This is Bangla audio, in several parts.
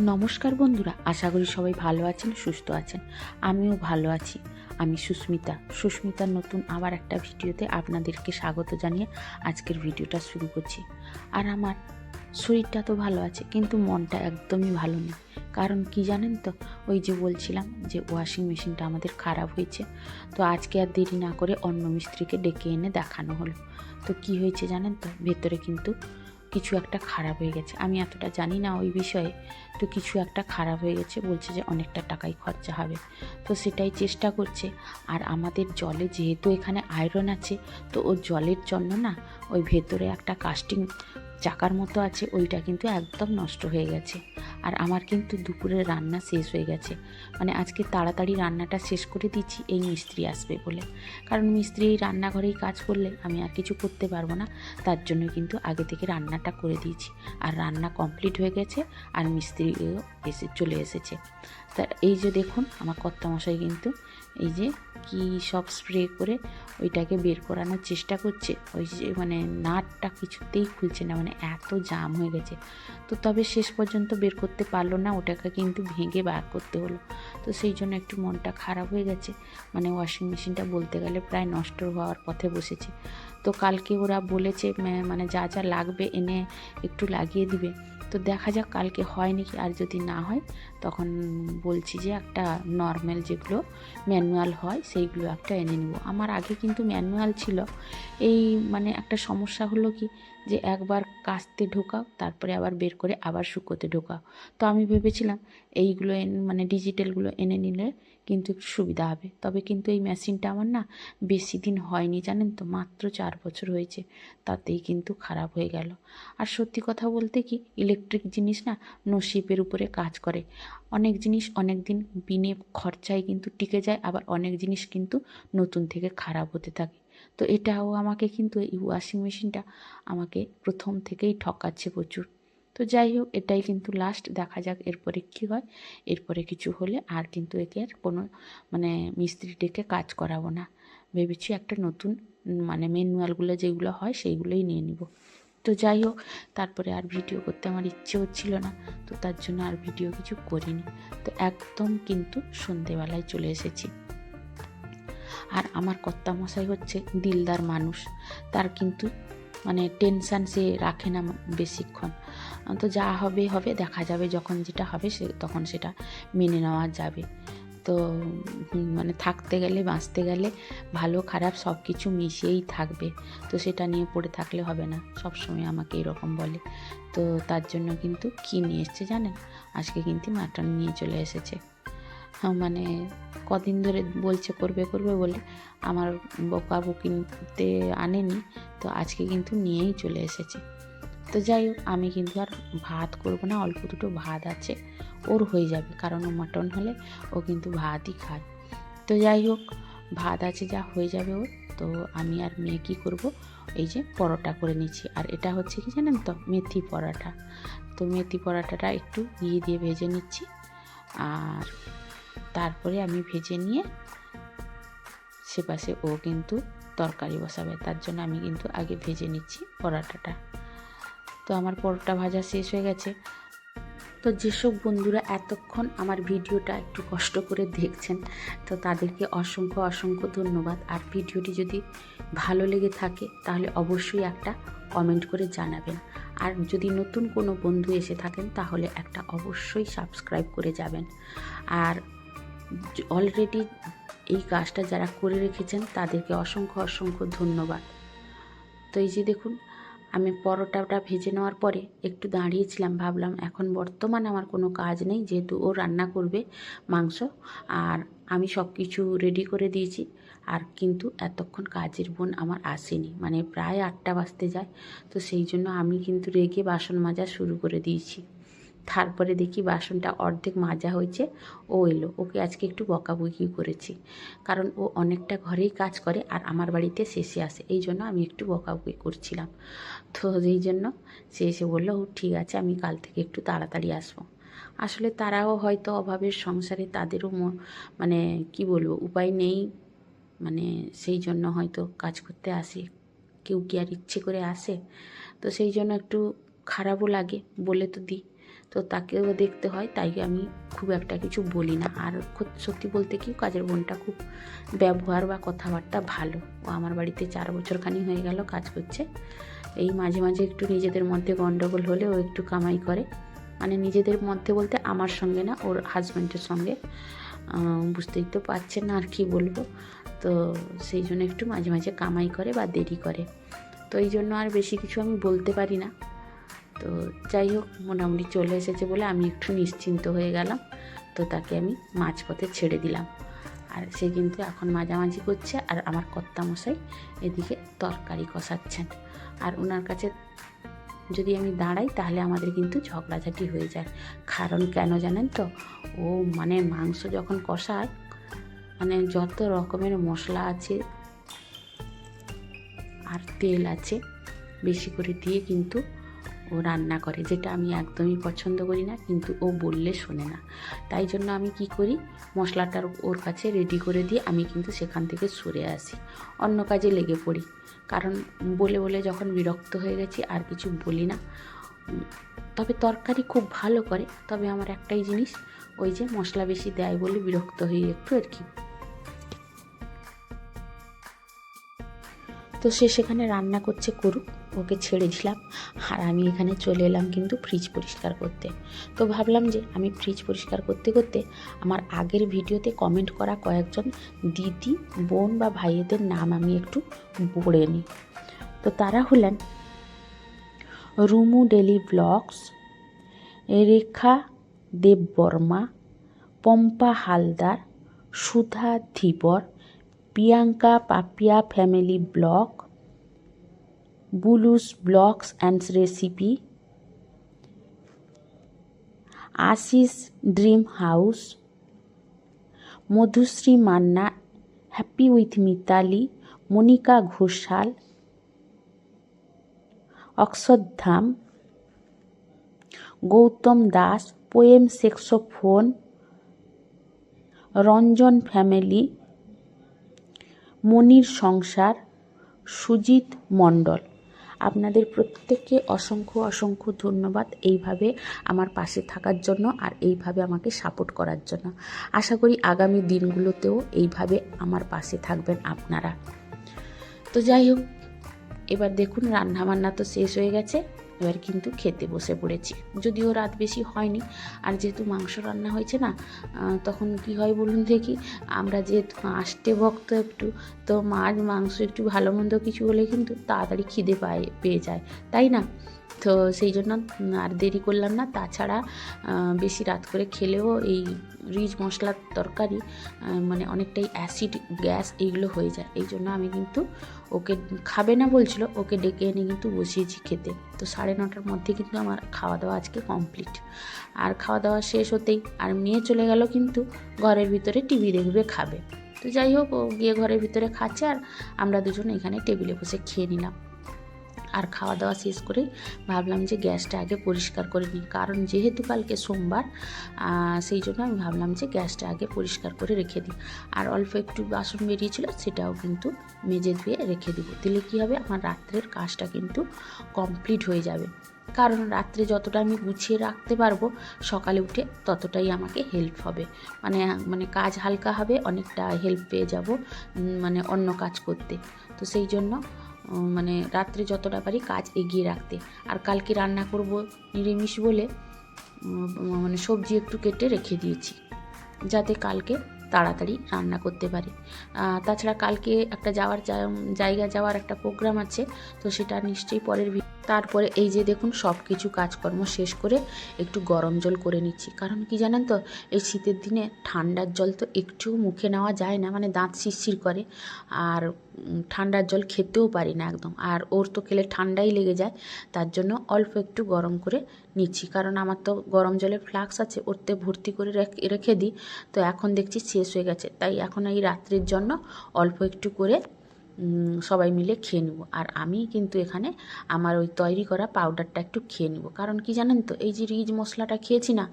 নমস্কার বন্ধুরা, আশা করি সবাই ভালো আছেন, সুস্থ আছেন। আমিও ভালো আছি। আমি সুস্মিতার নতুন আবার একটা ভিডিওতে আপনাদেরকে স্বাগত জানিয়ে আজকের ভিডিওটা শুরু করছি। আর আমার শরীরটা তো ভালো আছে, কিন্তু মনটা একদমই ভালো নেই। কারণ কি জানেন তো, ওই যে বলছিলাম যে ওয়াশিং মেশিনটা আমাদের খারাপ হয়েছে। তো আজকে আর দেরি না করে অন্য মিস্ত্রিকে ডেকে এনে দেখানো হলো। তো কি হয়েছে জানেন তো, ভেতরে কিন্তু কিছু একটা খারাপ হয়ে গেছে। আমি এতটা জানি না ওই বিষয়ে। তো কিছু একটা খারাপ হয়ে গেছে, বলছে যে অনেকটা টাকাই খরচা হবে। তো সেটাই চেষ্টা করছে। আর আমাদের জলে যেহেতু এখানে আয়রন আছে, তো ওর জলের জন্য না ওই ভেতরে একটা কাস্টিং চাকার মতো আছে, ওইটা কিন্তু একদম নষ্ট হয়ে গেছে। আর আমার কিন্তু দুপুরের রান্না শেষ হয়ে গেছে। মানে আজকে তাড়াতাড়ি রান্নাটা শেষ করে দিচ্ছি এই মিস্ত্রি আসবে বলে। কারণ মিস্ত্রি এই রান্নাঘরেই কাজ করলে আমি আর কিছু করতে পারবো না। তার জন্য কিন্তু আগে থেকে রান্নাটা করে দিয়েছি। আর রান্না কমপ্লিট হয়ে গেছে, আর মিস্ত্রিও চলে এসেছে। তা এই যে দেখুন, আমার কর্তামশাই কিন্তু এই যে কি সব স্প্রে করে ওইটাকে বের করানোর চেষ্টা করছে। ওই যে মানে নাটটা কিছুতেই খুলছে না, মানে এত জাম হয়ে গেছে। তো তবে শেষ পর্যন্ত বের করতে পারলো না, ওটাকে কিন্তু ভেঙে বার করতে হলো। তো সেই জন্য একটু মনটা খারাপ হয়ে গেছে। মানে ওয়াশিং মেশিনটা বলতে গেলে প্রায় নষ্ট হওয়ার পথে বসেছে। তো কালকে ওরা বলেছে মানে যা যা লাগবে এনে একটু লাগিয়ে দিবে। তো দেখা যাক কালকে হয় নাকি। আর যদি না হয় তখন বলছি যে একটা নর্মাল যেগুলো ম্যানুয়াল হয় সেইগুলো একটা এনে নেব। আমার আগে কিন্তু ম্যানুয়াল ছিল। এই মানে একটা সমস্যা হলো কি, যে একবার কাচতে ঢোকাও, তারপরে আবার বের করে আবার শুকোতে ঢোকাও। তো আমি ভেবেছিলাম এইগুলো মানে ডিজিটালগুলো এনে নিলে কিন্তু একটু সুবিধা হবে। তবে কিন্তু এই মেশিনটা আমার না বেশি দিন হয়নি, জানেন তো, মাত্র 4 বছর হয়েছে। তাতেই কিন্তু খারাপ হয়ে গেল। আর সত্যি কথা বলতে কি, ইলেকট্রিক জিনিস না নসিবের উপরে কাজ করে। অনেক জিনিস অনেক দিন বিনে খরচায় কিন্তু টিকে যায়, আবার অনেক জিনিস কিন্তু নতুন থেকে খারাপ হতে থাকে। তো এটাও আমাকে কিন্তু এই ওয়াশিং মেশিনটা আমাকে প্রথম থেকেই ঠকাচ্ছে প্রচুর। তো যাই হোক, এটাই কিন্তু লাস্ট, দেখা যাক এরপরে কি হয়। এরপরে কিছু হলে আর কিন্তু একে আর কোনো মানে মিস্ত্রি ডেকে কাজ করাবো না। ভেবেছি একটা নতুন মানে ম্যানুয়ালগুলো যেগুলো হয় সেইগুলোই নিয়ে নিব। তো যাই হোক, তারপরে আর ভিডিও করতে আমার ইচ্ছে হচ্ছিল না। তো তার জন্য আর ভিডিও কিছু করিনি। তো একদম কিন্তু সন্ধেবেলায় চলে এসেছি। আর আমার কর্তামশাই হচ্ছে দিলদার মানুষ। তার কিন্তু মানে টেনশান সে রাখে না বেশিক্ষণ। তো যা হবে হবে, দেখা যাবে, যখন যেটা হবে তখন সেটা মেনে নেওয়া যাবে। তো মানে থাকতে গেলে বাঁচতে গেলে ভালো খারাপ সব কিছু মিশিয়েই থাকবে। তো সেটা নিয়ে পড়ে থাকলে হবে না, সবসময় আমাকে এরকম বলে। তো তার জন্য কিন্তু কী নিয়ে এসছে জানেন, আজকে কিন্তু মাটন নিয়ে চলে এসেছে। মানে কদিন ধরে বলছে করবে করবে বলে আমার বকাবকিতে আনেনি। তো আজকে কিন্তু নিয়েই চলে এসেছে। তো যাই হোক, আমি কিন্তু আর ভাত করবো না, অল্প দুটো ভাত আছে, ওর হয়ে যাবে, কারণ ও মাটন হলে ও কিন্তু ভাতই খায়। তো যাই হোক, ভাত আছে, যা হয়ে যাবে ওর। তো আমি আর মেয়ে কী করবো, এই যে পরোটা করে নিচ্ছি। আর এটা হচ্ছে কি জানেন তো, মেথি পরোটা। তো মেথি পরোটাটা একটু ঘি দিয়ে ভেজে নিচ্ছি। আর তারপরে আমি ভেজে নিয়ে সেপাশে ও কিন্তু তরকারি বসাবে, তার জন্য আমি কিন্তু আগে ভেজে নিচ্ছি পরোটাটা। তো আমার পরোটা ভাজা শেষ হয়ে গেছে। তো যেসব বন্ধুরা এতক্ষণ আমার ভিডিওটা একটু কষ্ট করে দেখছেন, তো তাদেরকে অসংখ্য অসংখ্য ধন্যবাদ। আর ভিডিওটি যদি ভালো লেগে থাকে তাহলে অবশ্যই একটা কমেন্ট করে জানাবেন। আর যদি নতুন কোনো বন্ধু এসে থাকেন তাহলে একটা অবশ্যই সাবস্ক্রাইব করে যাবেন। আর অলরেডি এই কাজটা যারা করে রেখেছেন তাদেরকে অসংখ্য অসংখ্য ধন্যবাদ। তো এই যে দেখুন, আমি পরোটাটা ভেজে নেওয়ার পরে একটু দাঁড়িয়েছিলাম, ভাবলাম এখন বর্তমানে আমার কোনো কাজ নেই, যেহেতু ও রান্না করবে মাংস, আর আমি সব কিছু রেডি করে দিয়েছি। আর কিন্তু এতক্ষণ কাজের বোন আমার আসেনি, মানে প্রায় 8টা বাজতে যায়। তো সেই জন্য আমি কিন্তু রেগে বাসন মাজা শুরু করে দিয়েছি। তারপরে দেখি বাসনটা অর্ধেক মাজা হয়েছে, ও এলো। ওকে আজকে একটু বকাবকি করেছি, কারণ ও অনেকটা ঘরেই কাজ করে আর আমার বাড়িতে শেষে আসে, এই জন্য আমি একটু বকাবকি করছিলাম। তো এই জন্য সে এসে বললো, ও ঠিক আছে, আমি কাল থেকে একটু তাড়াতাড়ি আসবো। আসলে তারাও হয়তো অভাবের সংসারে, তাদেরও মানে কি বলবো, উপায় নেই। মানে সেই জন্য হয়তো কাজ করতে আসে, কেউ কি আর ইচ্ছে করে আসে। তো সেই জন্য একটু খারাপও লাগে, বলে তো দিই। তো তাকেও দেখতে হয়, তাই আমি খুব একটা কিছু বলি না। আর সত্যি বলতে কি, কাজের বোনটা খুব ব্যবহার বা কথাবার্তা ভালো। ও আমার বাড়িতে 4 বছরখানি হয়ে গেল কাজ করছে। এই মাঝে মাঝে একটু নিজেদের মধ্যে গণ্ডগোল হলে ও একটু কামাই করে, মানে নিজেদের মধ্যে বলতে আমার সঙ্গে না, ওর হাজব্যান্ডের সঙ্গে। বুঝতেই তো পারছেন না আর কি বলবো। তো সেই জন্য একটু মাঝে মাঝে কামাই করে বা দেরি করে, তো এই জন্য আর বেশি কিছু আমি বলতে পারি না। তো যাই হোক, মোটামুটি চলে এসেছে বলে আমি একটু নিশ্চিন্ত হয়ে গেলাম। তো তাকে আমি মাঝপথে ছেড়ে দিলাম। আর সে কিন্তু এখন মাঝামাঝি করছে, আর আমার কর্তামশাই এদিকে তরকারি কষাচ্ছেন। আর ওনার কাছে যদি আমি দাঁড়াই তাহলে আমাদের কিন্তু ঝগড়াঝাটি হয়ে যায়। কারণ কেন জানেন তো, ও মানে মাংস যখন কষায়, মানে যত রকমের মশলা আছে আর তেল আছে বেশি করে দিয়ে কিন্তু ও রান্না করে, যেটা আমি একদমই পছন্দ করি না, কিন্তু ও বললে শোনে না। তাই জন্য আমি কি করি, মশলাটার ওর কাছে রেডি করে দিয়ে আমি কিন্তু সেখান থেকে সরে আসি, অন্য কাজে লেগে পড়ি। কারণ বলে বলে যখন বিরক্ত হয়ে গেছি আর কিছু বলি না। তবে তরকারি খুব ভালো করে, তবে আমার একটাই জিনিস, ওই যে মশলা বেশি দেয় বলে বিরক্ত হই একটু আর কি। তো সে সেখানে রান্না করছে, করুক, ওকে ছেড়ে দিলাম। আর আমি এখানে চলে এলাম কিন্তু ফ্রিজ পরিষ্কার করতে। তো ভাবলাম যে আমি ফ্রিজ পরিষ্কার করতে করতে আমার আগের ভিডিওতে কমেন্ট করা কয়েকজন দিদি, বোন বা ভাইয়েদের নাম আমি একটু পড়ে নিই। তো তারা হলেন Rumu daily blogs, Rekha Debbarma, Pampa Haldar, Sudha Dhibar, Priyanka Papiya family blog, Bulus blogs and recipe, Ashis dream house, Madhusree Manna, happy with Mitali, Monica Ghoshal, Akshardham, Gautam Das, poem saxophone, Ranjan family, Monir সংসার, সুজিত মণ্ডল। আপনাদের প্রত্যেককে অসংখ্য অসংখ্য ধন্যবাদ এইভাবে আমার পাশে থাকার জন্য আর এইভাবে আমাকে সাপোর্ট করার জন্য। আশা করি আগামী দিনগুলোতেও এইভাবে আমার পাশে থাকবেন আপনারা। তো যাই হোক, এবার দেখুন রান্নাবান্না তো শেষ হয়ে গেছে, এবার কিন্তু খেতে বসে পড়েছি। যদিও রাত বেশি হয়নি, আর যেহেতু মাংস রান্না হয়েছে না, তখন কি হয় বলুন দেখি, আমরা যেহেতু আষ্টে ভক্ত একটু, তো মাছ মাংস একটু ভালো মন্দ কিছু হলে কিন্তু তাড়াতাড়ি খিদে পেয়ে যায়, তাই না? তো সেই জন্য আর দেরি করলাম না। তাছাড়া বেশি রাত করে খেলেও এই রিচ মশলার তরকারি মানে অনেকটাই অ্যাসিড, গ্যাস এইগুলো হয়ে যায়। এই জন্য আমি কিন্তু ওকে খাবে না বলছিল, ওকে ডেকে এনে কিন্তু বসিয়েছি খেতে। তো 9:30টার মধ্যে কিন্তু আমার খাওয়া দাওয়া আজকে কমপ্লিট। আর খাওয়া দাওয়া শেষ হতেই আর মেয়ে চলে গেল কিন্তু ঘরের ভিতরে টিভি দেখবে, খাবে। তো যাই হোক, ও গিয়ে ঘরের ভিতরে খাচ্ছে আর আমরা দুজন এখানে টেবিলে বসে খেয়ে নিলাম। আর খাওয়া দাওয়া শেষ করে ভাবলাম যে গ্যাসটা আগে পরিষ্কার করে নিই, কারণ যেহেতু কালকে সোমবার, সেই জন্য আমি ভাবলাম যে গ্যাসটা আগে পরিষ্কার করে রেখে দিই। আর অল্প একটু বাসন বেরিয়েছিল, সেটাও কিন্তু মেজে ধুয়ে রেখে দিব। দিলে কী হবে, আমার রাত্রের কাজটা কিন্তু কমপ্লিট হয়ে যাবে। কারণ রাত্রে যতটা আমি গুছিয়ে রাখতে পারবো, সকালে উঠে ততটাই আমাকে হেল্প হবে, মানে কাজ হালকা হবে, অনেকটা হেল্প পেয়ে যাব মানে অন্য কাজ করতে। তো সেই জন্য মানে রাত্রে যতটা পারি কাজ এগিয়ে রাখতে। আর কালকে রান্না করব নিরামিষ বলে মানে সবজি একটু কেটে রেখে দিয়েছি, যাতে কালকে তাড়াতাড়ি রান্না করতে পারি। তাছাড়া কালকে একটা জায়গা যাওয়ার একটা প্রোগ্রাম আছে, তো সেটা নিশ্চয়ই পরের তারপরে এই যে দেখুন সব কিছু কাজকর্ম শেষ করে একটু গরম জল করে নিচ্ছি। কারণ কি জানেন তো, এই শীতের দিনে ঠান্ডার জল তো একটু মুখে নেওয়া যায় না, মানে দাঁত শিরশির করে। আর ঠান্ডার জল খেতেও পারি না একদম, আর ওর তো খেলে ঠান্ডাই লেগে যায়। তার জন্য অল্প একটু গরম করে নিচ্ছি, কারণ আমার তো গরম জলের ফ্লাক্স আছে, ওরতে ভর্তি করে রেখে দিই। তো এখন দেখছি শেষ হয়ে গেছে, তাই এখন এই রাত্রির জন্য অল্প একটু করে সবাই মিলে খেয়ে নেব। আর আমি কিন্তু এখানে আমার ওই তৈরি করা পাউডারটা একটু খেয়ে নেব। কারণ কি জানেন তো, এই যে রিচ মশলাটা খেয়েছি না,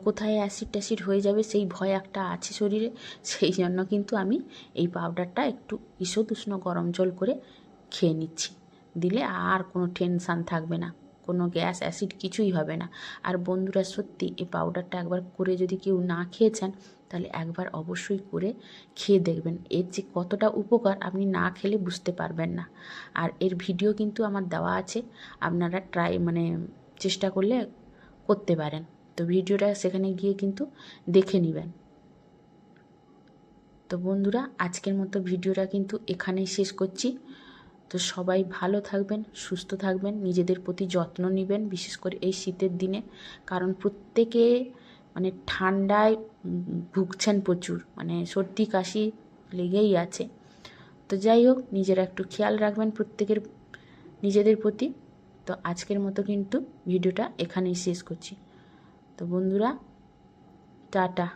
কোথায় অ্যাসিড হয়ে যাবে সেই ভয় একটা আছে শরীরে। সেই জন্য কিন্তু আমি এই পাউডারটা একটু ঈষৎ উষ্ণ গরম জল করে খেয়ে নিচ্ছি। দিলে আর কোনো টেনশান থাকবে না, কোনো গ্যাস অ্যাসিড কিছুই হবে না। আর বন্ধুরা সত্যি এই পাউডারটা একবার করে যদি কেউ না খেয়েছেন তাহলে একবার অবশ্যই করে খেয়ে দেখবেন। এর যে কতটা উপকার আপনি না খেলে বুঝতে পারবেন না। আর এর ভিডিও কিন্তু আমার দেওয়া আছে, আপনারা চেষ্টা করলে করতে পারেন। তো ভিডিওটা সেখানে গিয়ে কিন্তু দেখে নেবেন। তো বন্ধুরা আজকের মতো ভিডিওটা কিন্তু এখানেই শেষ করছি। তো সবাই ভালো থাকবেন, সুস্থ থাকবেন, নিজেদের প্রতি যত্ন নেবেন, বিশেষ করে এই শীতের দিনে। কারণ প্রত্যেকে ঠান্ডায় ভুগছেন প্রচুর, সর্দি কাশি লেগেই আছে। তো যাই হোক, নিজেরা একটু খেয়াল রাখবেন প্রত্যেকের নিজেদের প্রতি। তো আজকের মতো কিন্তু ভিডিওটা এখানেই শেষ করছি। তো বন্ধুরা টাটা।